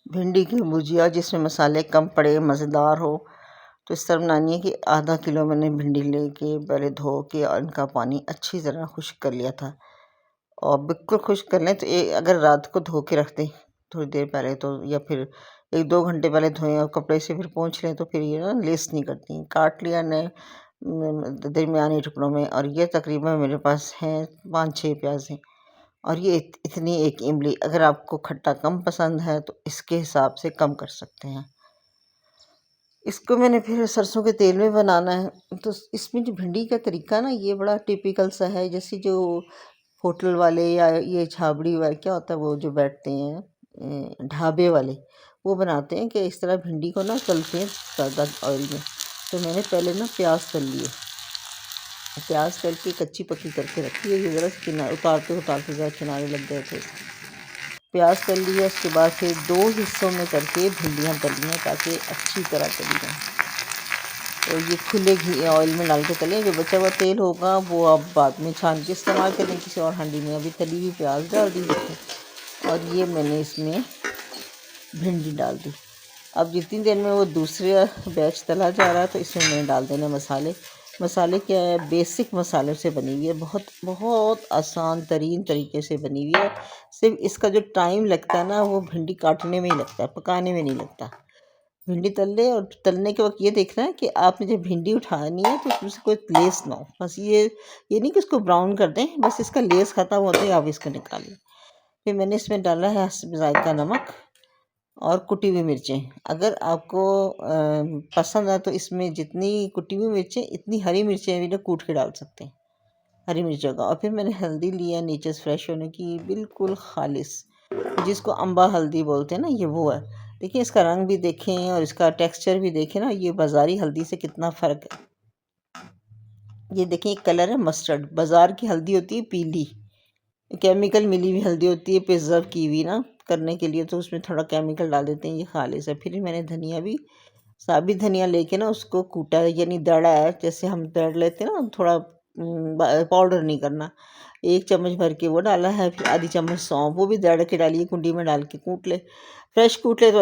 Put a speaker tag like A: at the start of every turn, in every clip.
A: भिंडी की भुजिया जिसमें मसाले कम पड़े, मज़ेदार हो, तो इस तरह बनानी है कि आधा किलो मैंने भिंडी लेके पहले धो के और इनका पानी अच्छी तरह खुश्क कर लिया था। और बिल्कुल खुश्क कर लें तो अगर रात को धो के रख दें थोड़ी देर पहले, तो या फिर 1-2 घंटे पहले धोएं और कपड़े से फिर पोंछ लें, तो फिर ये ना लेस नहीं करती। काट लिया ने दरमियाने टुकड़ों में, और ये तकरीबन मेरे पास हैं 5-6 प्याज हैं। और ये इतनी एक इमली, अगर आपको खट्टा कम पसंद है तो इसके हिसाब से कम कर सकते हैं। इसको मैंने फिर सरसों के तेल में बनाना है। तो इसमें जो भिंडी का तरीका ना, ये बड़ा टिपिकल सा है, जैसे जो होटल वाले या ये छाबड़ी वाले, क्या होता है वो जो बैठते हैं ढाबे वाले, वो बनाते हैं कि इस तरह भिंडी को ना तलते हैं ज़्यादा ऑयल में। तो मैंने पहले ना प्याज तल लिए, प्याज तल के कच्ची पक्की करके रखी है। ये ज़रा किनारे उतारते उतारते ज़रा किनारे लग गए थे। प्याज तल लिया, उसके बाद फिर 2 हिस्सों में करके भिंडियाँ तली हैं ताकि अच्छी तरह तली जाएँ। तो ये खुले घी ऑयल में डाल के तलें। जो बचा हुआ तेल होगा वो आप बाद में छान के इस्तेमाल करें किसी और हांडी में। अभी तली हुई प्याज डाल दी देखो, और ये मैंने इसमें भिंडी डाल दी। अब जितनी देर में वो दूसरा बैच तला जा रहा है तो इसमें मैंने डाल देने मसाले। मसाले क्या है, बेसिक मसालों से बनी हुई है, बहुत बहुत आसान तरीन तरीके से बनी हुई है। सिर्फ इसका जो टाइम लगता है ना, वो भिंडी काटने में ही लगता है, पकाने में नहीं लगता। भिंडी तल ले, और तलने के वक्त ये देखना है कि आपने जब भिंडी उठानी है तो उसमें से कोई लेस ना हो। बस ये नहीं कि उसको ब्राउन कर दें, बस इसका लेस ख़त्म होते ही आप इसको निकाल लें। फिर मैंने इसमें डाला है जायका नमक और कुटी हुई मिर्चें। अगर आपको पसंद है तो इसमें जितनी कुटी हुई मिर्चें, इतनी हरी मिर्चें भी ना कूट के डाल सकते हैं, हरी मिर्चों का। और फिर मैंने हल्दी लिया नीचे से फ्रेश होने की, बिल्कुल खालिस, जिसको अम्बा हल्दी बोलते हैं ना, ये वो है। देखिए इसका रंग भी देखें और इसका टेक्सचर भी देखें ना, ये बाज़ारी हल्दी से कितना फ़र्क है। ये देखें, एक कलर है मस्टर्ड। बाज़ार की हल्दी होती है पीली, केमिकल मिली हुई हल्दी होती है, प्रिजर्व की हुई ना करने के लिए, तो उसमें थोड़ा केमिकल डाल देते हैं। ये खालिस है। फिर मैंने धनिया भी, साबित धनिया लेके ना उसको कूटा, यानी दड़ा है, जैसे हम दड़ लेते हैं ना, थोड़ा पाउडर नहीं करना। 1 चम्मच भर के वो डाला है। फिर आधी चम्मच सौंफ, वो भी दड़ के डालिए, कुंडी में डाल के कूट ले। फ्रेश कूट ले तो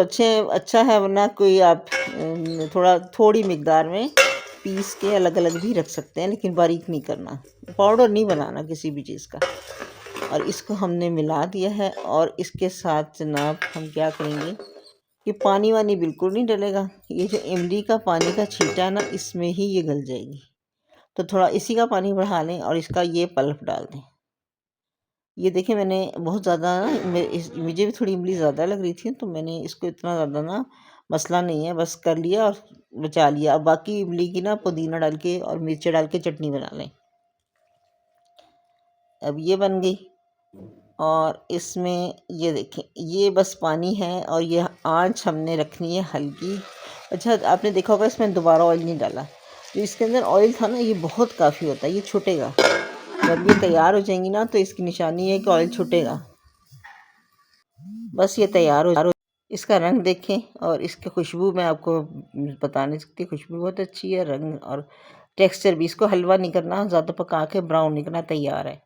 A: अच्छा है, वरना कोई आप थोड़ी मिकदार में पीस के अलग अलग भी रख सकते हैं, लेकिन बारीक नहीं करना, पाउडर नहीं बनाना किसी भी चीज़ का। और इसको हमने मिला दिया है, और इसके साथ जनाब हम क्या करेंगे कि पानी वानी बिल्कुल नहीं डलेगा। ये जो इमली का पानी का छींटा है ना, इसमें ही ये गल जाएगी। तो थोड़ा इसी का पानी बढ़ा लें और इसका ये पल्प डाल दें। ये देखिए, मैंने बहुत ज़्यादा मुझे भी थोड़ी इमली ज़्यादा लग रही थी, तो मैंने इसको इतना ज़्यादा ना, मसला नहीं है, बस कर लिया और बचा लिया। अब बाकी इमली की ना पुदीना डाल के और मिर्ची डाल के चटनी बना लें। अब ये बन गई, और इसमें ये देखें, ये बस पानी है, और ये आंच हमने रखनी है हल्की। अच्छा, आपने देखा होगा इसमें दोबारा ऑयल नहीं डाला। जो इसके अंदर ऑयल था ना, ये बहुत काफ़ी होता है, ये छूटेगा। जब ये तैयार हो जाएंगी ना, तो इसकी निशानी है कि ऑयल छूटेगा। बस ये तैयार हो, इसका रंग देखें, और इसकी खुशबू मैं आपको बता नहीं सकती। खुशबू बहुत अच्छी है, रंग और टेक्सचर भी। इसको हलवा नहीं करना, ज़्यादा पका के ब्राउन नहीं करना, तैयार है।